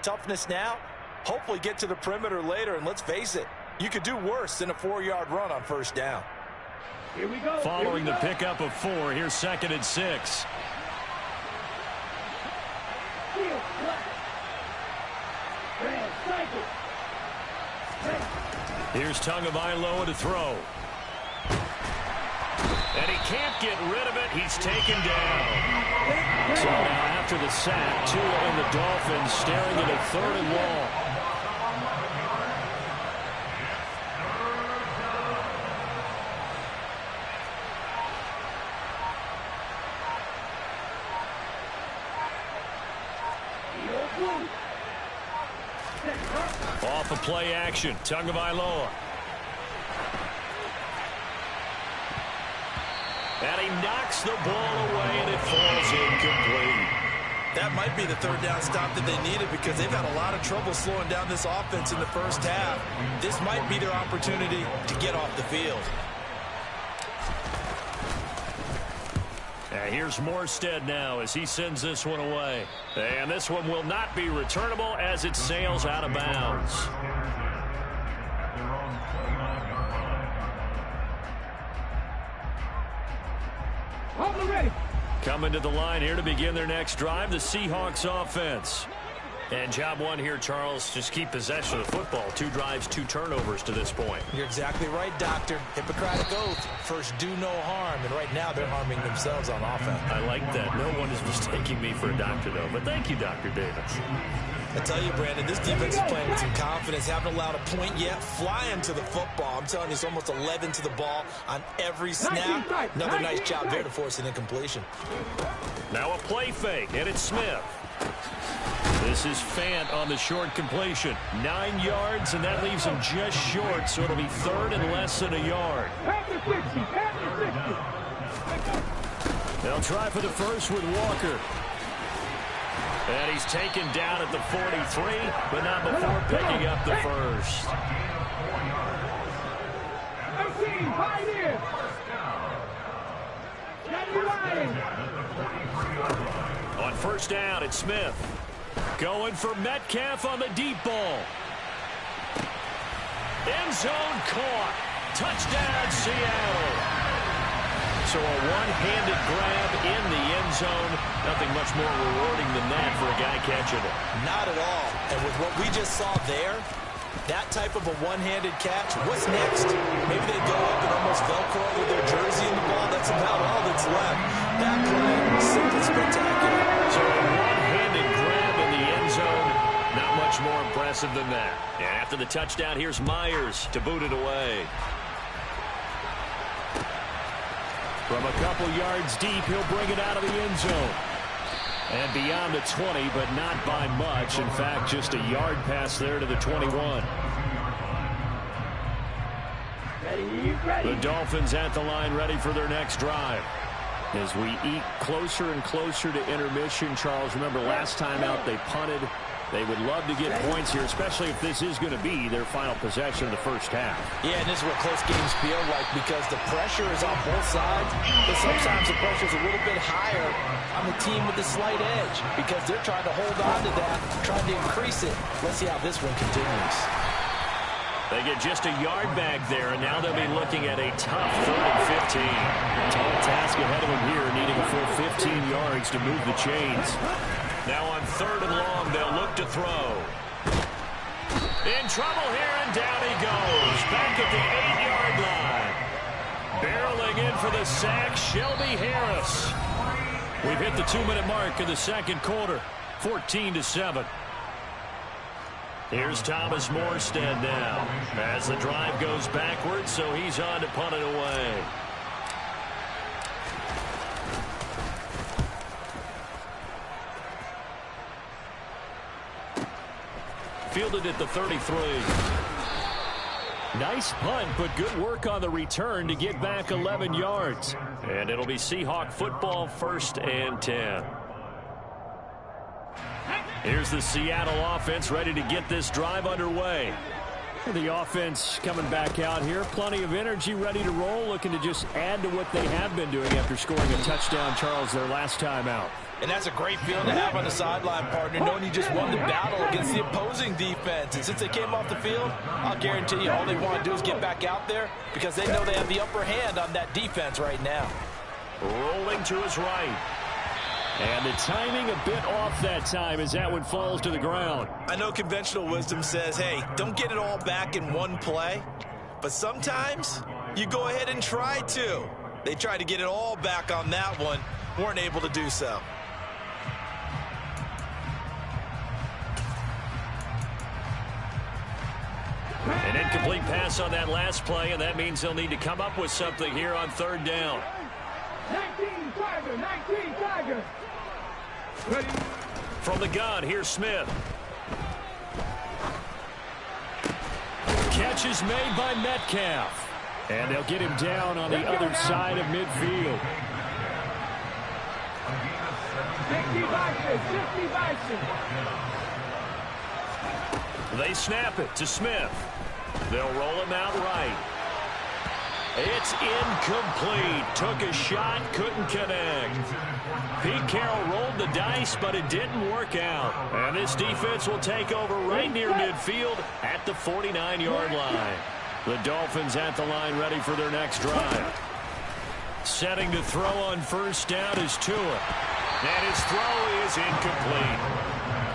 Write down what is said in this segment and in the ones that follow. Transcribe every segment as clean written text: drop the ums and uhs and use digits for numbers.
Toughness now, hopefully get to the perimeter later, and let's face it, you could do worse than a 4-yard run on first down. Here we go. Following the pickup of 4, here's 2nd and 6. Here's Tagovailoa to throw. And he can't get rid of it. He's taken down. So now after the sack, Tua and the Dolphins staring at a 3rd and long. Off of play action, Tagovailoa. And he knocks the ball away, and it falls incomplete. That might be the 3rd down stop that they needed because they've had a lot of trouble slowing down this offense in the first half. This might be their opportunity to get off the field. And here's Morstead now as he sends this one away. And this one will not be returnable as it sails out of bounds. Coming to the line here to begin their next drive, the Seahawks offense. And job 1 here, Charles, just keep possession of the football. 2 drives, 2 turnovers to this point. You're exactly right, Doctor. Hippocratic oath. First, do no harm. And right now, they're harming themselves on offense. I like that. No one is mistaking me for a doctor, though. But thank you, Dr. Davis. I tell you, Brandon, this defense is playing with some confidence. Haven't allowed a point yet. Flying to the football. I'm telling you, it's almost 11 to the ball on every snap. Another nice job there to force an incompletion. Now a play fake, and it's Smith. This is Fant on the short completion. 9 yards, and that leaves him just short, so it'll be 3rd and less than a yard. They'll try for the first with Walker. And he's taken down at the 43, but not before picking up the first. On first down, it's Smith. Going for Metcalf on the deep ball. End zone caught. Touchdown, Seattle. So a one-handed grab in the end zone. Nothing much more rewarding than that for a guy catching it. Not at all. And with what we just saw there, that type of a one-handed catch, what's next? Maybe they go up and almost Velcro with their jersey in the ball. That's about all that's left. That play, simply spectacular. So a one-handed grab in the end zone. Not much more impressive than that. And after the touchdown, here's Myers to boot it away. From a couple yards deep, he'll bring it out of the end zone. And beyond the 20, but not by much. In fact, just a yard pass there to the 21. The Dolphins at the line, ready for their next drive. As we eke closer and closer to intermission, Charles, remember last time out they punted. They would love to get points here, especially if this is going to be their final possession of the first half. Yeah, and this is what close games feel like because the pressure is on both sides, but sometimes the pressure is a little bit higher on the team with the slight edge because they're trying to hold on to that, trying to increase it. Let's see how this one continues. They get just a yard back there, and now they'll be looking at a tough 3rd and 15. Tall task ahead of them here, needing a full 15 yards to move the chains. Now on 3rd and long, they'll look to throw. In trouble here, and down he goes. Back at the 8-yard line. Barreling in for the sack, Shelby Harris. We've hit the 2-minute mark in the second quarter. 14-7. Here's Thomas Morstead now. As the drive goes backwards, so he's on to punt it away. Fielded at the 33. Nice punt, but good work on the return to get back 11 yards. And it'll be Seahawk football, 1st and 10. Here's the Seattle offense ready to get this drive underway. The offense coming back out here. Plenty of energy, ready to roll, looking to just add to what they have been doing after scoring a touchdown, Charles, their last time out. And that's a great feeling to have on the sideline, partner, knowing you just won the battle against the opposing defense. And since they came off the field, I'll guarantee you all they want to do is get back out there because they know they have the upper hand on that defense right now. Rolling to his right. And the timing a bit off that time as that one falls to the ground. I know conventional wisdom says, hey, don't get it all back in one play. But sometimes you go ahead and try to. They tried to get it all back on that one, weren't able to do so. An incomplete pass on that last play, and that means they'll need to come up with something here on third down. 19 Tiger. Ready. From the gun, here's Smith. Catch is made by Metcalf. And they'll get him down on the other side of midfield. 50 They snap it to Smith. They'll roll him out right. It's incomplete. Took a shot, couldn't connect. Pete Carroll rolled the dice, but it didn't work out. And this defense will take over right near midfield at the 49-yard line. The Dolphins at the line ready for their next drive. Setting to throw on first down is Tua. And his throw is incomplete.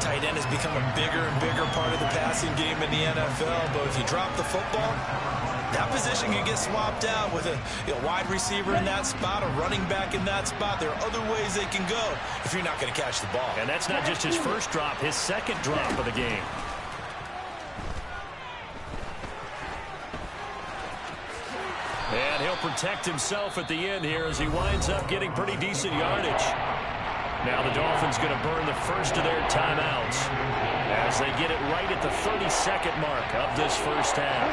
Tight end has become a bigger and bigger part of the passing game in the NFL, but if you drop the football, that position can get swapped out with a wide receiver in that spot, a running back in that spot. There are other ways they can go if you're not going to catch the ball. And that's not just his first drop, his second drop of the game. And he'll protect himself at the end here as he winds up getting pretty decent yardage. Now the Dolphins going to burn the first of their timeouts as they get it right at the 32nd mark of this first half.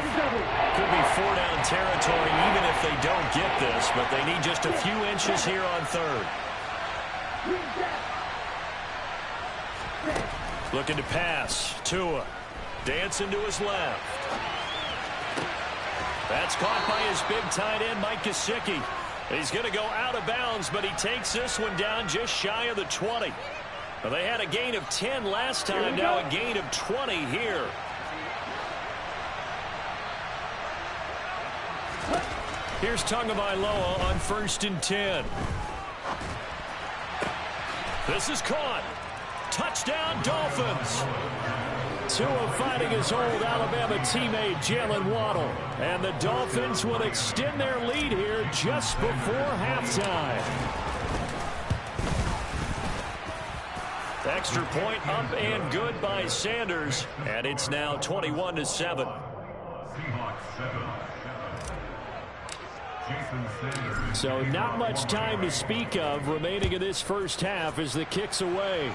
Could be 4-down territory even if they don't get this, but they need just a few inches here on third. Looking to pass. Tua dancing to his left. That's caught by his big tight end, Mike Gesicki. He's going to go out of bounds, but he takes this one down just shy of the 20. Well, they had a gain of 10 last time, now a gain of 20 here. Here's Tagovailoa on 1st and 10. This is caught. Touchdown, Dolphins. Tua fighting his old Alabama teammate Jalen Waddle. And the Dolphins will extend their lead here just before halftime. Extra point up and good by Sanders. And it's now 21-7. So not much time to speak of remaining in this first half as the kick's away.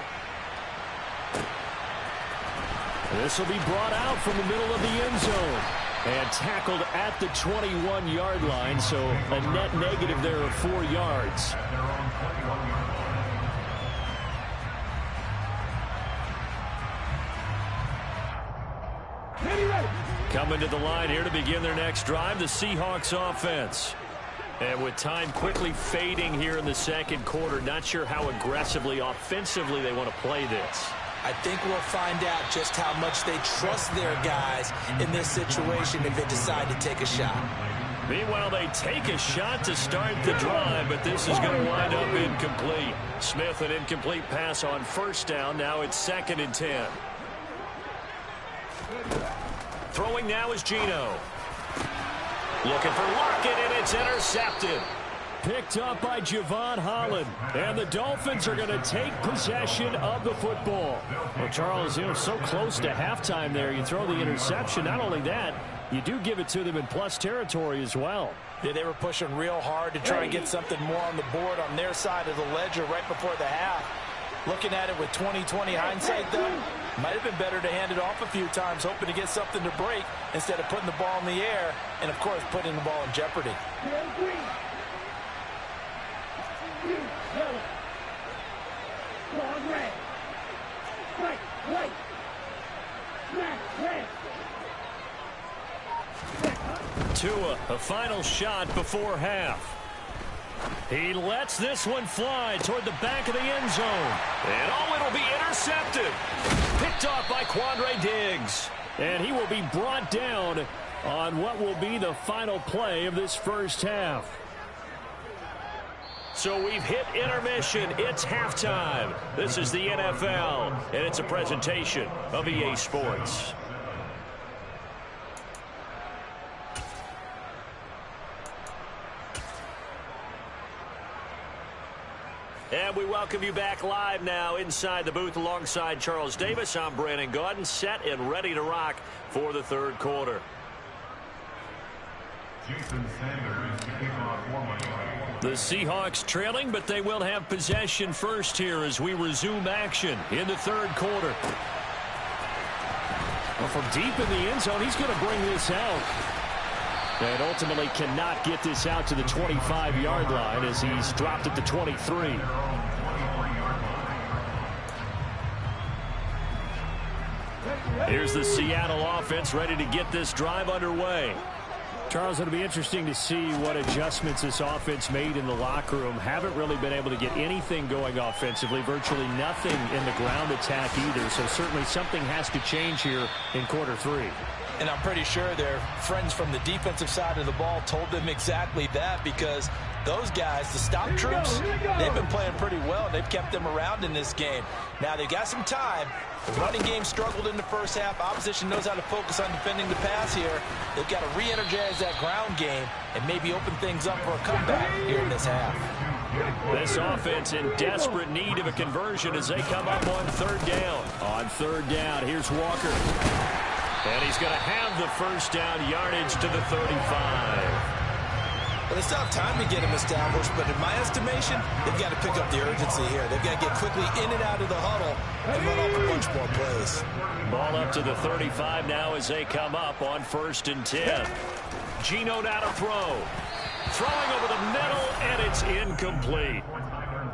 This will be brought out from the middle of the end zone and tackled at the 21-yard line, so a net negative there of 4 yards. Coming to the line here to begin their next drive, the Seahawks offense. And with time quickly fading here in the second quarter, not sure how aggressively, offensively they want to play this. I think we'll find out just how much they trust their guys in this situation if they decide to take a shot. Meanwhile, they take a shot to start the drive, but this is going to wind up incomplete. Smith, an incomplete pass on first down. Now it's 2nd and 10. Throwing now is Geno. Looking for Lockett, and it's intercepted. Picked up by Javon Holland. And the Dolphins are going to take possession of the football. Well, Charles, so close to halftime there. You throw the interception. Not only that, you do give it to them in plus territory as well. Yeah, they were pushing real hard to try and get something more on the board on their side of the ledger right before the half. Looking at it with 20/20 hindsight, though, might have been better to hand it off a few times, hoping to get something to break instead of putting the ball in the air and, of course, putting the ball in jeopardy. Tua, a final shot before half. He lets this one fly toward the back of the end zone. And it'll be intercepted. Picked off by Quandre Diggs. And he will be brought down on what will be the final play of this first half. So we've hit intermission. It's halftime. This is the NFL, and it's a presentation of EA Sports. And we welcome you back live now inside the booth alongside Charles Davis. I'm Brandon Gaudin, set and ready to rock for the third quarter. The Seahawks trailing, but they will have possession first here as we resume action in the third quarter. Well, from deep in the end zone, he's going to bring this out. And ultimately cannot get this out to the 25-yard line as he's dropped at the 23. Here's the Seattle offense ready to get this drive underway. Charles, it'll be interesting to see what adjustments this offense made in the locker room. Haven't really been able to get anything going offensively, virtually nothing in the ground attack either. So certainly something has to change here in quarter three. And I'm pretty sure their friends from the defensive side of the ball told them exactly that, because those guys, the stop troops, they've been playing pretty well. They've kept them around in this game. Now they've got some time. The running game struggled in the first half. Opposition knows how to focus on defending the pass here. They've got to re-energize that ground game and maybe open things up for a comeback here in this half. This offense in desperate need of a conversion as they come up on third down. On third down, here's Walker. And he's going to have the first down yardage to the 35. Well, they still have time to get him established, but in my estimation, they've got to pick up the urgency here. They've got to get quickly in and out of the huddle and run off a bunch more plays. Ball up to the 35 now as they come up on 1st and 10. Geno now to throw. Throwing over the middle, and it's incomplete.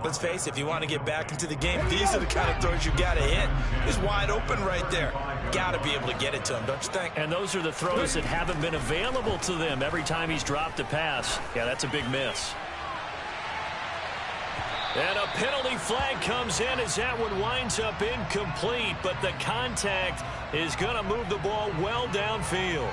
Let's face it, if you want to get back into the game, these are the kind of throws you got to hit. He's wide open right there. Got to be able to get it to him, don't you think? And those are the throws that haven't been available to them every time he's dropped a pass. Yeah, that's a big miss. And a penalty flag comes in as that one winds up incomplete, but the contact is going to move the ball well downfield.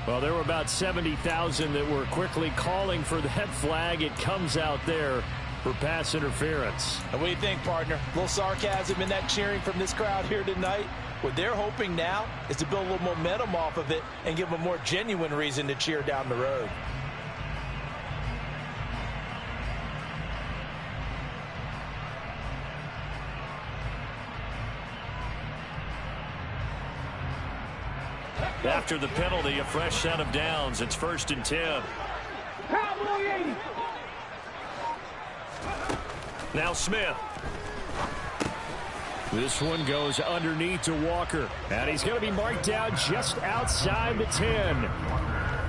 Well, there were about 70,000 that were quickly calling for that flag. It comes out there for pass interference. And what do you think, partner? A little sarcasm in that cheering from this crowd here tonight. What they're hoping now is to build a little momentum off of it and give them a more genuine reason to cheer down the road. After the penalty, a fresh set of downs. It's 1st and 10. Now Smith. This one goes underneath to Walker. And he's going to be marked down just outside the 10.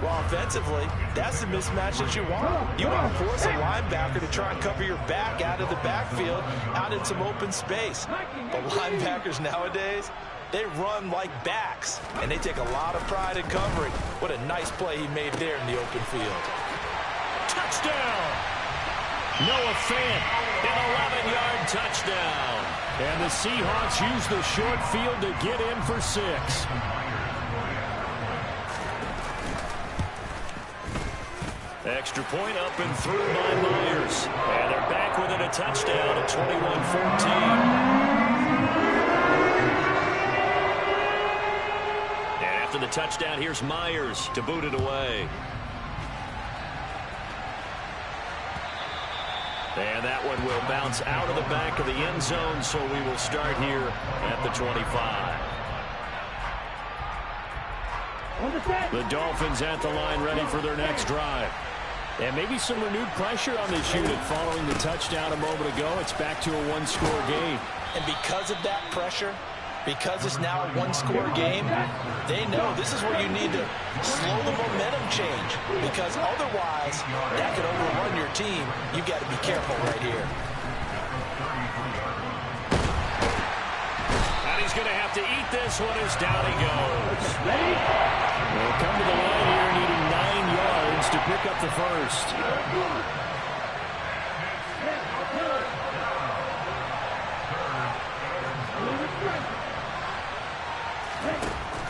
Well, offensively, that's the mismatch that you want. You want to force a linebacker to try and cover your back out of the backfield, out in some open space. But linebackers nowadays, they run like backs, and they take a lot of pride in covering. What a nice play he made there in the open field. Touchdown! Noah Fant, an 11-yard touchdown. And the Seahawks use the short field to get in for 6. Extra point up and through by Myers. And they're back within a touchdown at 21-14. And after the touchdown, here's Myers to boot it away. And that one will bounce out of the back of the end zone, so we will start here at the 25. The Dolphins at the line ready for their next drive. And maybe some renewed pressure on this unit following the touchdown a moment ago. It's back to a one-score game. And because of that pressure, because it's now a one-score game, they know this is where you need to slow the momentum change, because otherwise that could overrun your team. You've got to be careful right here. And he's going to have to eat this one as down he goes. They'll come to the line here needing 9 yards to pick up the first.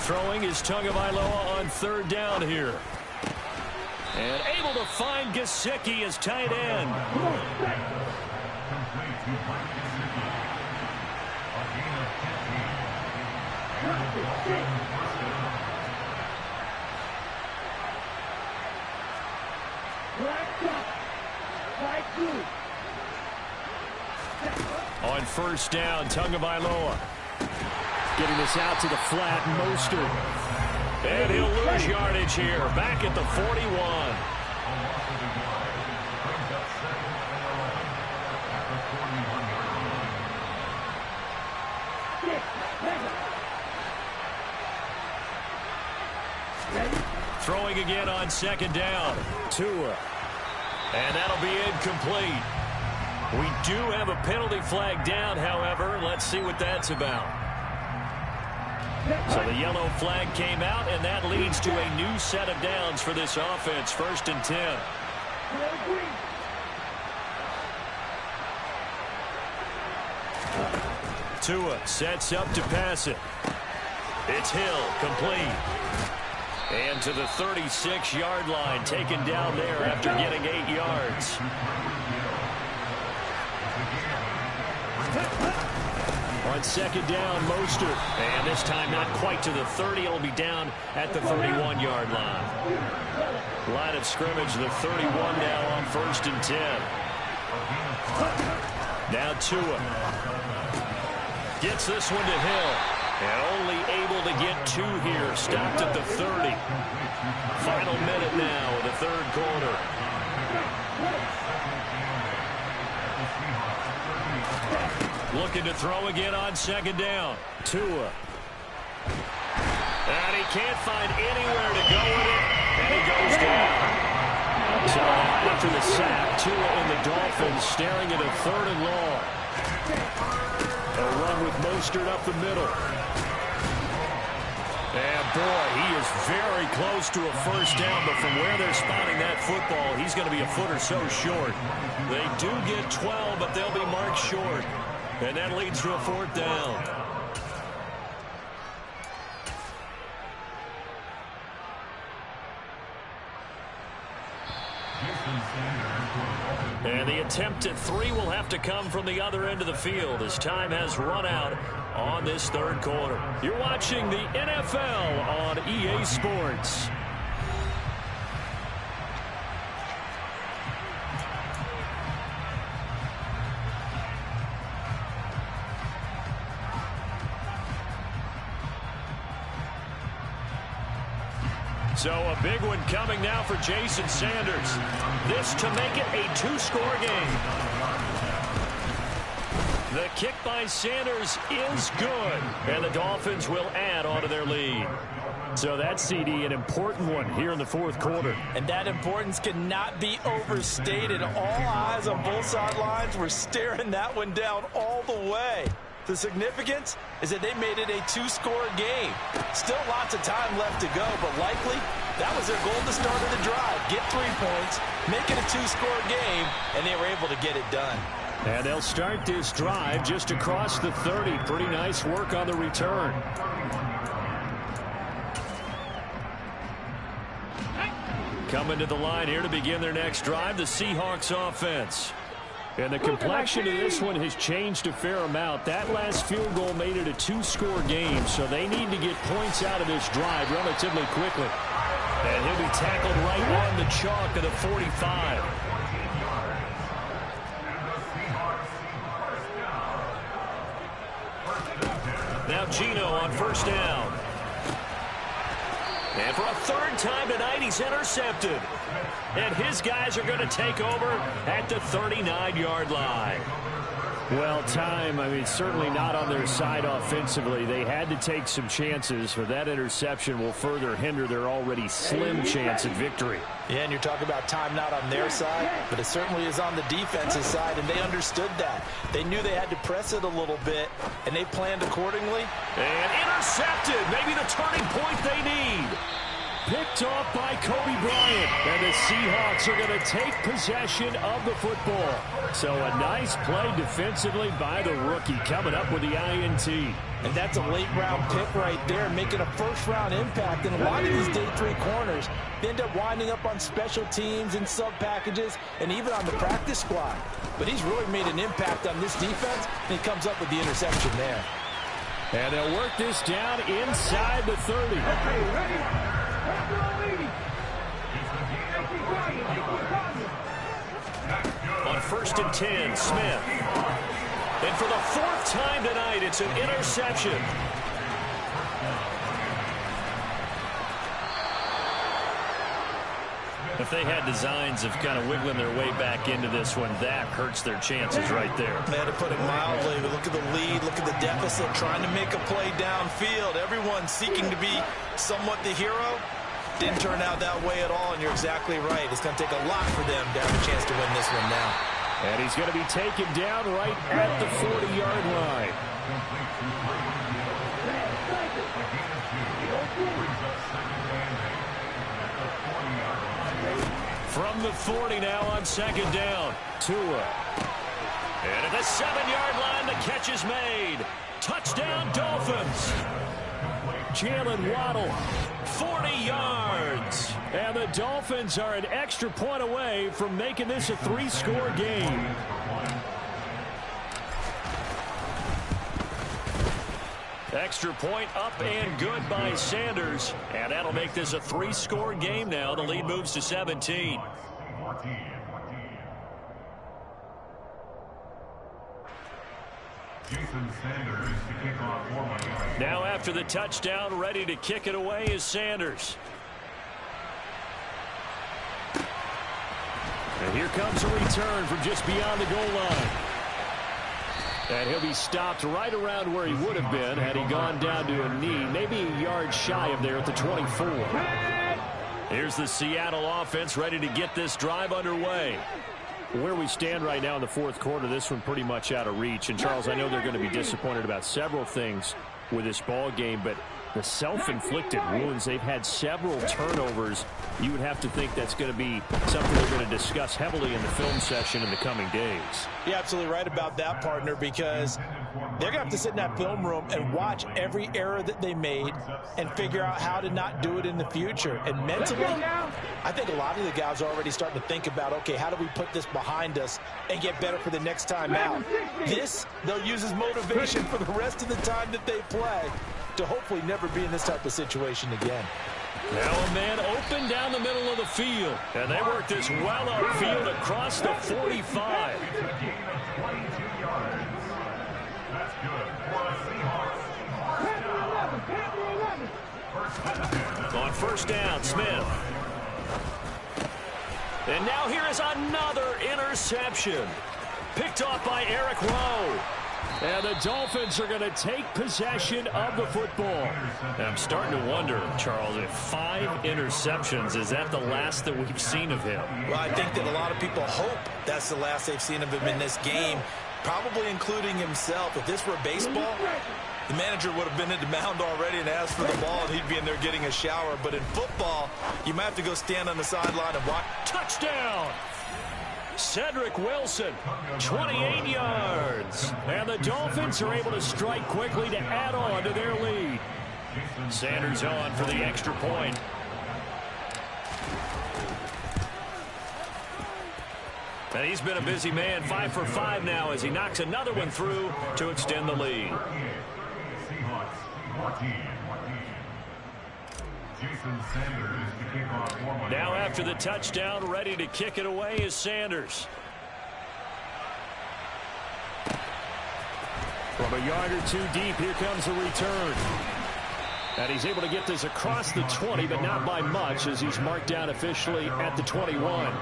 Throwing is Tagovailoa on 3rd down here. And able to find Gesicki as tight end. On 1st down, Tagovailoa. Getting this out to the flat, Mostert. And he'll lose yardage here, back at the 41. Throwing again on 2nd down. Tua. And that'll be incomplete. We do have a penalty flag down, however. Let's see what that's about. So the yellow flag came out, and that leads to a new set of downs for this offense. 1st and 10. Tua sets up to pass it. It's Hill, complete. And to the 36-yard line, taken down there after getting 8 yards. On 2nd down, Mostert. And this time not quite to the 30. It'll be down at the 31-yard line. Line of scrimmage, the 31 now on 1st and 10. Now Tua. Gets this one to Hill. And only able to get 2 here. Stopped at the 30. Final minute now of the 3rd quarter. Looking to throw again on 2nd down. Tua. And he can't find anywhere to go with it. And he goes down. So after the sack, Tua and the Dolphins staring at a 3rd and long. A run with Mostert up the middle. And boy, he is very close to a 1st down, but from where they're spotting that football, he's going to be a foot or so short. They do get 12, but they'll be marked short. And that leads to a 4th down. And the attempt at 3 will have to come from the other end of the field as time has run out on this 3rd quarter. You're watching the NFL on EA Sports. So a big one coming now for Jason Sanders. This to make it a 2-score game. The kick by Sanders is good, and the Dolphins will add on to their lead. So that's, CD, an important one here in the 4th quarter. And that importance cannot be overstated. All eyes on both sidelines were staring that one down all the way. The significance is that they made it a 2-score game. Still lots of time left to go, but likely that was their goal at the start of the drive. Get 3 points, make it a 2-score game, and they were able to get it done. And they'll start this drive just across the 30. Pretty nice work on the return. Coming to the line here to begin their next drive, the Seahawks offense. And the complexion of this one has changed a fair amount. That last field goal made it a 2-score game, so they need to get points out of this drive relatively quickly. And he'll be tackled right on the chalk of the 45. Now Gino on 1st down. And for a 3rd time tonight, he's intercepted. And his guys are going to take over at the 39-yard line. Well, time, certainly not on their side offensively. They had to take some chances, for that interception will further hinder their already slim chance at victory. Yeah, and you're talking about time not on their side, but it certainly is on the defensive side, and they understood that. They knew they had to press it a little bit, and they planned accordingly. And intercepted, maybe the turning point they need. Picked off by Kobe Bryant, and the Seahawks are going to take possession of the football. So a nice play defensively by the rookie, coming up with the INT. And that's a late-round pick right there, making a first-round impact. And a lot of these day three corners end up winding up on special teams and sub-packages and even on the practice squad. But he's really made an impact on this defense, and he comes up with the interception there. And they'll work this down inside the 30. Okay, ready? On 1st and 10, Smith. And for the 4th time tonight, it's an interception. If they had designs of kind of wiggling their way back into this one, that hurts their chances right there. Man, to put it mildly, but look at the lead, look at the deficit, trying to make a play downfield. Everyone seeking to be somewhat the hero. Didn't turn out that way at all, and you're exactly right. It's going to take a lot for them to have a chance to win this one now. And he's going to be taken down right at the 40-yard line. From the 40 now on 2nd down, Tua. And at the 7-yard line, the catch is made. Touchdown, Dolphins. Jalen Waddle, 40 yards. And the Dolphins are an extra point away from making this a 3-score game. Extra point up and good by Sanders. And that'll make this a 3-score game now. The lead moves to 17. Now after the touchdown, ready to kick it away is Sanders. And here comes a return from just beyond the goal line. And he'll be stopped right around where he would have been had he gone down to a knee, maybe a yard shy of there at the 24. Here's the Seattle offense ready to get this drive underway. Where we stand right now in the 4th quarter, this one pretty much out of reach. And, Charles, I know they're going to be disappointed about several things with this ball game, but the self-inflicted wounds, they've had several turnovers. You would have to think that's going to be something they're going to discuss heavily in the film session in the coming days. You're absolutely right about that, partner, because they're going to have to sit in that film room and watch every error that they made and figure out how to not do it in the future. And mentally, I think a lot of the guys are already starting to think about, okay, how do we put this behind us and get better for the next time out? This, they'll use as motivation for the rest of the time that they play to hopefully never be in this type of situation again. Now a man open down the middle of the field. And they work this well upfield across the 45. On 1st down, Smith. And now here is another interception. Picked off by Eric Rowe. And the Dolphins are going to take possession of the football. And I'm starting to wonder, Charles, if 5 interceptions, is that the last that we've seen of him? Well, I think that a lot of people hope that's the last they've seen of him in this game, probably including himself. If this were baseball, the manager would have been at the mound already and asked for the ball, and he'd be in there getting a shower. But in football, you might have to go stand on the sideline and watch. Touchdown! Cedric Wilson, 28 yards. And the Dolphins are able to strike quickly to add on to their lead. Sanders on for the extra point. And he's been a busy man, 5 for 5 now as he knocks another one through to extend the lead. Now after the touchdown, ready to kick it away is Sanders. From a yard or two deep, here comes the return. And he's able to get this across the 20, but not by much as he's marked down officially at the 21.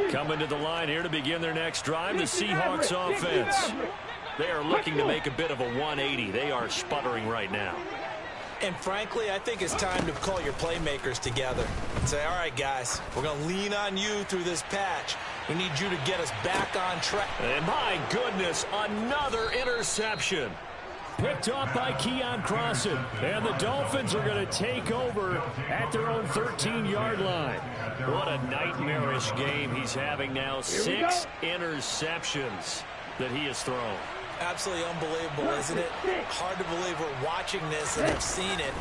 Coming to the line here to begin their next drive, the Seahawks offense. They are looking to make a bit of a 180. They are sputtering right now. And frankly, I think it's time to call your playmakers together and say, all right, guys, we're going to lean on you through this patch. We need you to get us back on track. And my goodness, another interception. Picked off by Keon Crossan. And the Dolphins are going to take over at their own 13-yard line. What a nightmarish game he's having now. 6 interceptions that he has thrown. Absolutely unbelievable, isn't it? Hard to believe we're watching this and have seen it,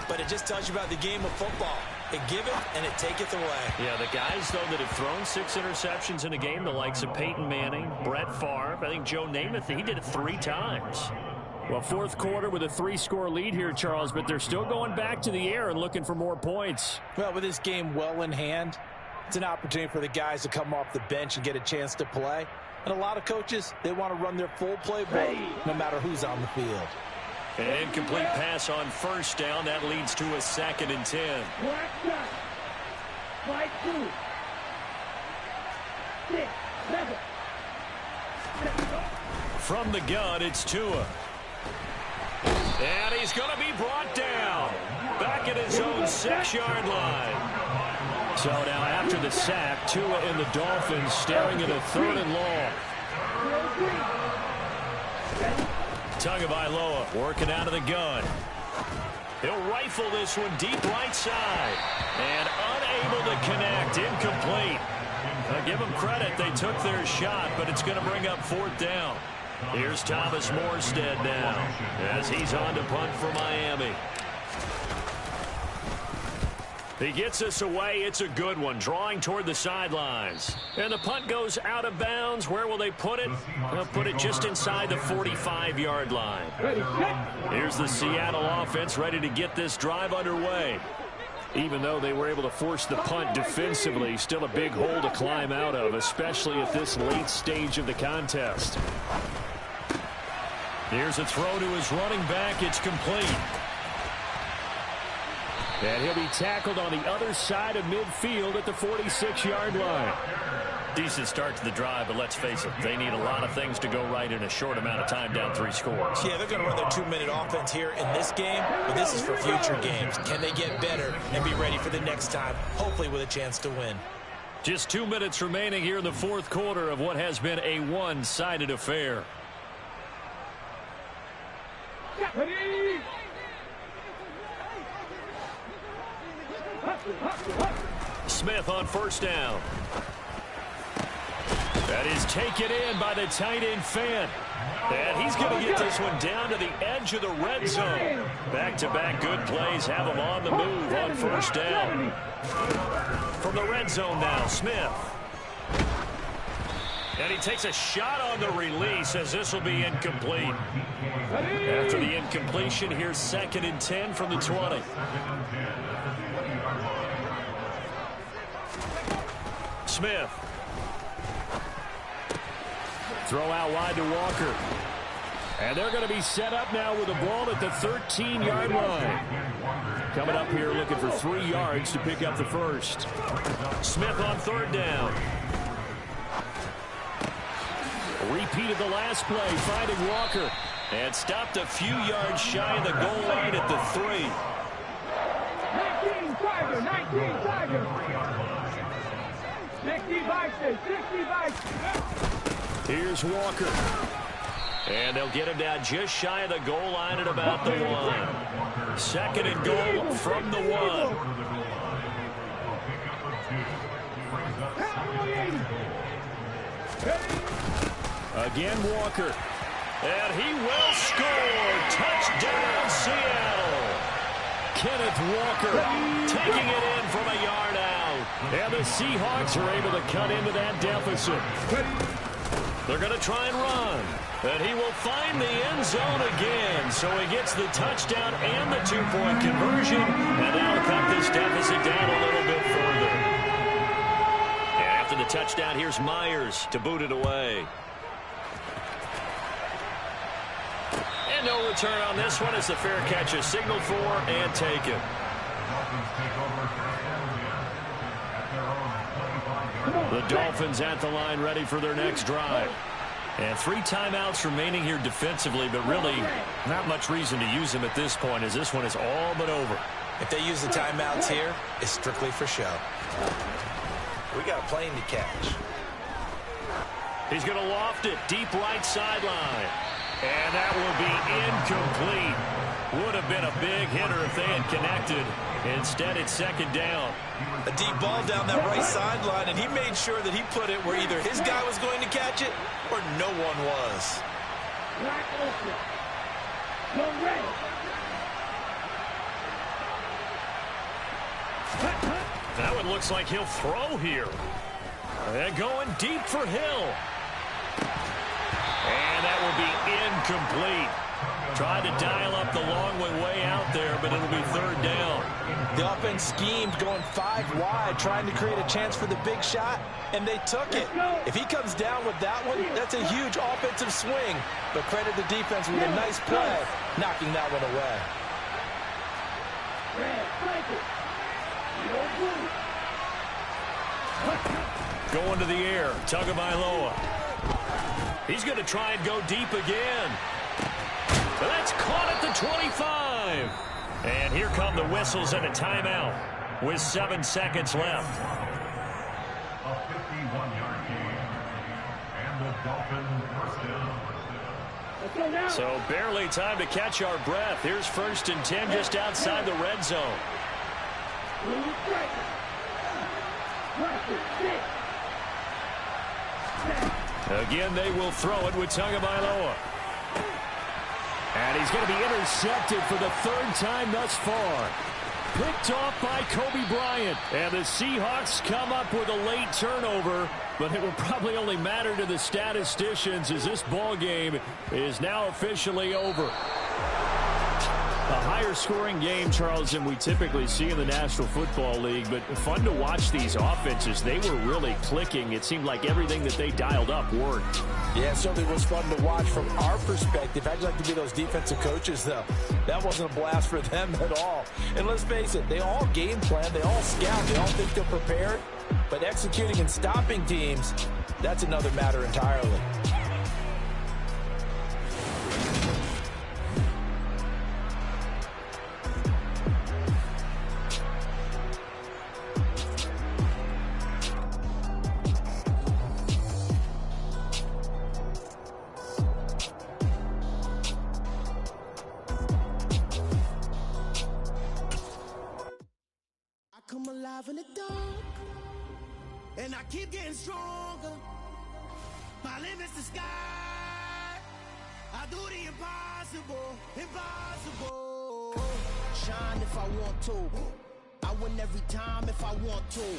but it just tells you about the game of football. It giveth and it taketh away. Yeah, the guys, though, that have thrown 6 interceptions in a game, the likes of Peyton Manning, Brett Favre, I think Joe Namath, he did it 3 times. Well, fourth quarter with a 3-score lead here, Charles, but they're still going back to the air and looking for more points. Well, with this game well in hand, it's an opportunity for the guys to come off the bench and get a chance to play. And a lot of coaches, they want to run their full playbook no matter who's on the field. An incomplete pass on first down. That leads to a 2nd and 10. From the gun, it's Tua. And he's going to be brought down. Back at his own 6-yard line. So now after the sack, Tua and the Dolphins staring at a 3rd and long. Tagovailoa working out of the gun. He'll rifle this one deep right side. And unable to connect. Incomplete. I'll give them credit. They took their shot, but it's going to bring up 4th down. Here's Thomas Morstead now as he's on to punt for Miami. He gets us away. It's a good one, drawing toward the sidelines. And the punt goes out of bounds. Where will they put it? They'll put it just inside the 45-yard line. Here's the Seattle offense ready to get this drive underway. Even though they were able to force the punt defensively, still a big hole to climb out of, especially at this late stage of the contest. Here's a throw to his running back. It's complete. And he'll be tackled on the other side of midfield at the 46-yard line. Decent start to the drive, but let's face it, they need a lot of things to go right in a short amount of time, down 3 scores. Yeah, they're going to run their 2-minute offense here in this game, but this is for future games. Can they get better and be ready for the next time, hopefully with a chance to win? Just 2 minutes remaining here in the 4th quarter of what has been a one-sided affair. Smith on first down. That is taken in by the tight end Fant. And he's going to get this one down to the edge of the red zone. Back-to-back good plays have him on the move on first down. From the red zone now, Smith. And he takes a shot on the release as this will be incomplete. After the incompletion, here's 2nd and 10 from the 20. Smith. Throw out wide to Walker. And they're going to be set up now with the ball at the 13-yard line. Coming up here looking for 3 yards to pick up the first. Smith on 3rd down. Repeated the last play, finding Walker. And stopped a few yards shy of the goal line at the 3. 19 Tiger, 19 Tiger. 60 Here's Walker. And they'll get him down just shy of the goal line at about the 1. 2nd and goal from the 1. Again, Walker. And he will score. Touchdown, Seattle. Kenneth Walker taking it in from a yard out. And the Seahawks are able to cut into that deficit. They're going to try and run. And he will find the end zone again. So he gets the touchdown and the 2-point conversion. And that'll cut this deficit down a little bit further. And after the touchdown, here's Myers to boot it away. And no return on this one as the fair catch is signaled for and taken. The Dolphins at the line ready for their next drive. And 3 timeouts remaining here defensively, but really not much reason to use them at this point as this one is all but over. If they use the timeouts here, it's strictly for show. We got a plane to catch. He's going to loft it deep right sideline. And that will be incomplete. Would have been a big hitter if they had connected. Instead, it's second down. A deep ball down that right sideline, and he made sure that he put it where either his guy was going to catch it or no one was. That one looks like he'll throw here. And going deep for Hill. And that will be incomplete. Tried to dial up the long way out there, but it'll be third down. The offense schemed going 5 wide, trying to create a chance for the big shot, and they took it. If he comes down with that one, that's a huge offensive swing. But credit the defense with a nice play, knocking that one away. Going to the air, Tagovailoa. He's going to try and go deep again. But that's caught at the 25. And here come the whistles and a timeout with 7 seconds left. A 51-yard gain. And the Dolphins first down. So barely time to catch our breath. Here's 1st and 10 just outside the red zone. Again, they will throw it with Tagovailoa. And he's going to be intercepted for the 3rd time thus far. Picked off by Kobe Bryant. And the Seahawks come up with a late turnover, but it will probably only matter to the statisticians as this ball game is now officially over. A higher scoring game, Charles, than we typically see in the National Football League, but fun to watch these offenses. They were really clicking. It seemed like everything that they dialed up worked. Yeah, it certainly was fun to watch from our perspective. I'd like to be those defensive coaches, though. That wasn't a blast for them at all. And let's face it, they all game plan, they all scout, they all think they're prepared. But executing and stopping teams, that's another matter entirely. Come alive in the dark, and I keep getting stronger. My limit's the sky. I do the impossible, impossible. Shine if I want to. I win every time if I want to.